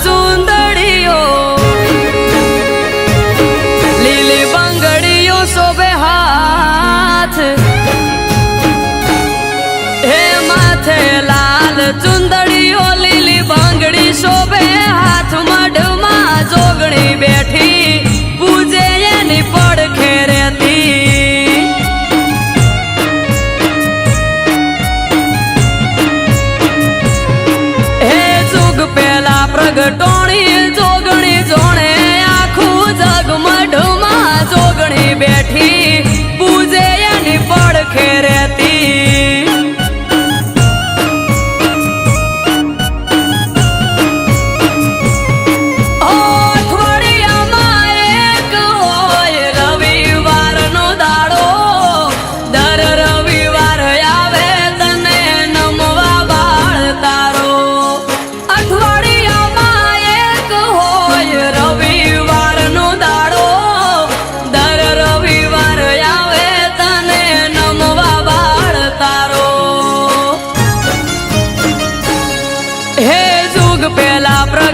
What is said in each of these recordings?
ચુંદડીઓ લીલી બંગડીઓ શોભે હાથ હે માથે લાલ ચુંદડીઓ લીલી બંગડી શોભે હાથ મઢમાં જોગણી બેઠી પૂજે એની પડખે રહેતી હે જુગ પેલા પ્રગટોણી જોગણી જોણે આખું જગ મઢમાં જોગણી બેઠી પૂજે એની પડખે રહેતી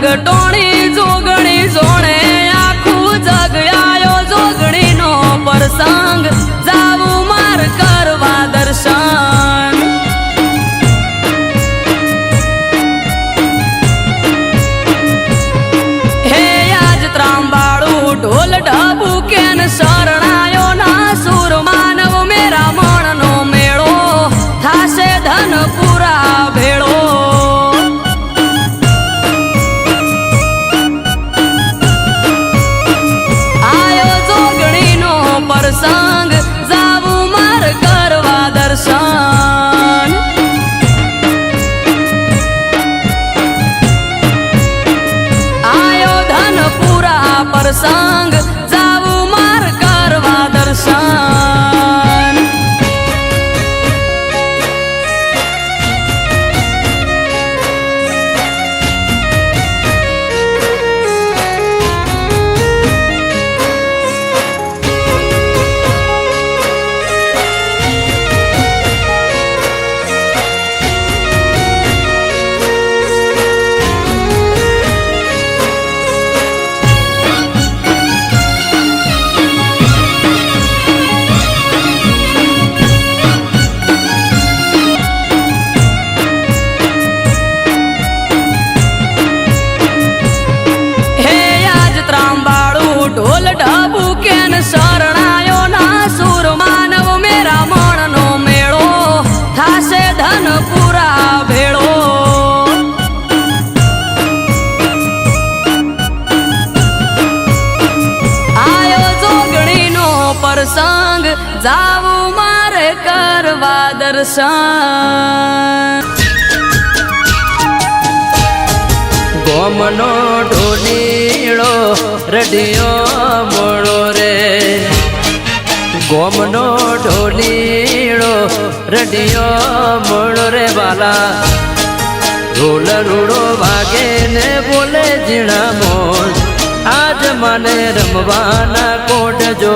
પ્રગટોણી જોગણી જોણે આખું જગ આયો જોગણી નો પ્રસંગ જાવું માર કરવા દર્શન હે આજ ત્રાંબાળું ઢોલ ઢબુ કેન શરણાયો ના સુર માનવ મેરા મણનો મેળો થાશે ધન પૂરા ભેળો સંગ જાવું માર કરવા દર્શન આયો ધન પૂરા પ્રસંગ જાવું માર કરવા દર્શન ઢોલ ઢબુ કેન શરણાયો ના સુર માનવ મેરા મણનો મેળો થાશે ધન પૂરા ભેળો આયો જોગણી નો પ્રસંગ જાવું મારે કરવા દર્શન ગોમનો ઢોલીળો રડિયો મોળો રે ગોમનો ઢોલીળો રડિયો મોળો રે બાલા ઢોલ રૂડો વાગે ને બોલે ઝીણા મોર આજ મને રમવાના કોટ જો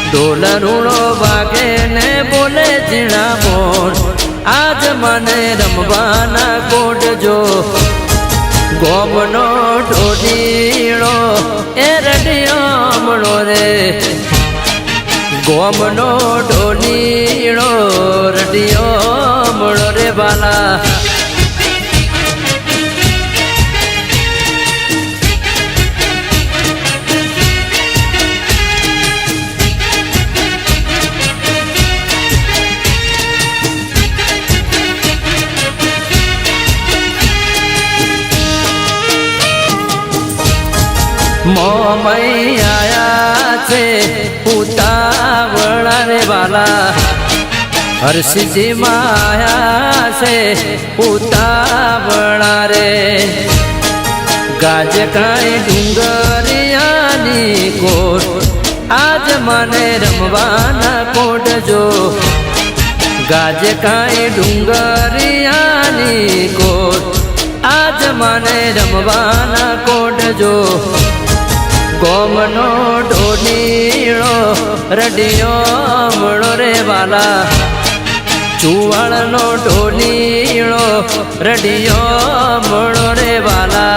ઢોલ રૂડો વાગે ને બોલે ઝીણા મોર આજ મને રમવાના કોટ જો ગોમનો ઢોલીળો એ રડિયો મળો રે ગોમનો ઢોલીળો રડિયો મળો રે બાલા મોમઈ આયા છે ઉતાવળા રે વાલા હર્ષજી માયા છે ઉતાવળા રે ગાજ કાંઈ ડુંગરિયાની કોટ આજ મને રમવાના કોટ જો ગાજ કાંઈ ડુંગરિયાની કોટ આજ મને રમવાના કોટ જો ગોમનો ઢોલીળો રડિયો મળો રે વાલા ચુવાણનો ઢોલીળો રડિયો મળો રે વાલા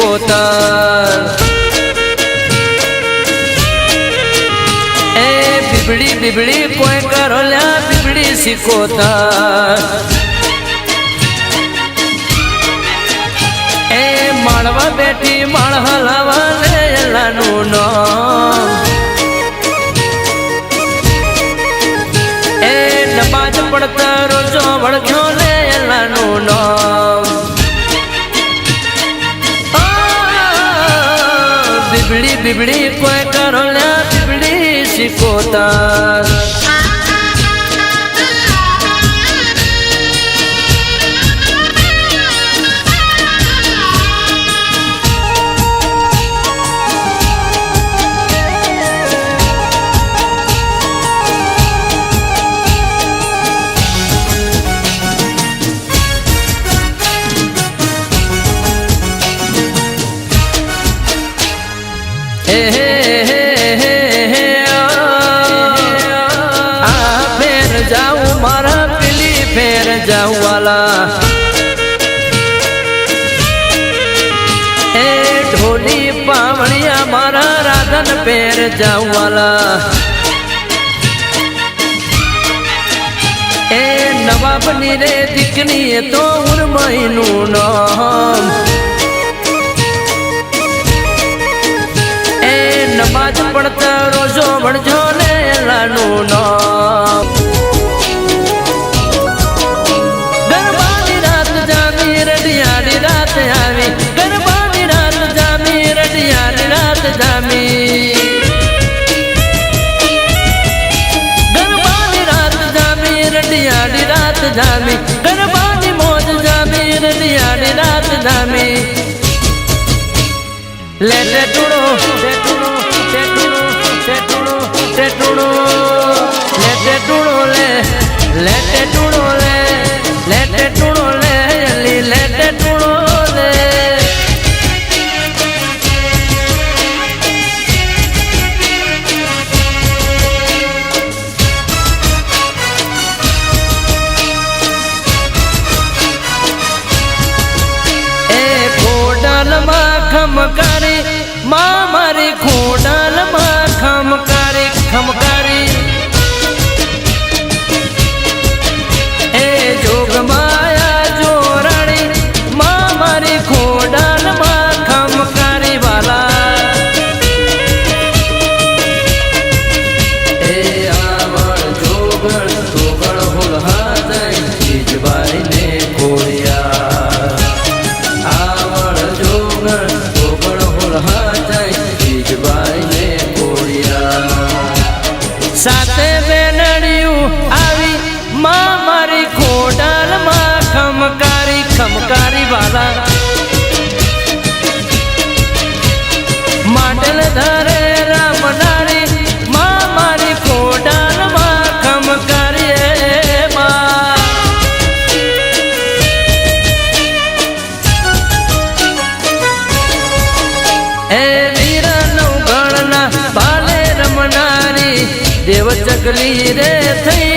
સિકોતર એ બીબડી બીબડી કોઈ કરો લ્યા બીબડી સિકોતર એ માળવા બેઠી માળ હલાવા લે એલાનું નામ એ નમાજ પડતા રોજો વળખ્યો લે એલાનું નામ બીબડી બીબડી કોઈ કરો લ્યા બીબડી સિકોતર ફેર જાઉં મારા પેલી ફેર જાઉં વાલા એ ઢોલી પાવણિયા મારા રાધન ફેર જાઉં વાલા એ નવાબની રે દીકરી એ તો ઉર્મઈનું નામ નમાજ પડતા રોજો વળજો ને એલાનું નામ ગરબાની રાત જામી રડિયાની રાત આવી ગરબાની રાત જામી રડિયાની રાત જામી ગરબાની રાત જામી રડિયાની રાત જામી ગરબાની મોજ જામી રડિયાની રાત જામી લેટે ટુડો ટુડો લેટે ટુડો લે લેટે ટુડો લે લેટે ટુડો લે અલી લેટે ટુડો લે એ ખોડાલમાં ખમકારી માં મારી ખોડાલમાં ખમકારી ખમકારી એ જોગમાયા જોરાણી માં મારી ખોડાલમાં ખમકારી વાલા એ આવડ જોગણ જોગણ હોલહા જાય જીજબાઈ ને ખોડિયા આવડ જોગણ જોગણ હોલહા જાય જીજબાઈ ને સાથે બેનડિયું આવી માં મારી ખોડાલમાં ખમકારી ખમકારી વાલા માટલ ધરે રામનારી માં મારી ખોડાલમાં ખમકારી માં એ વીરા નવ ગણના બાલે રમનારી દેવ ચકલી રે થઈ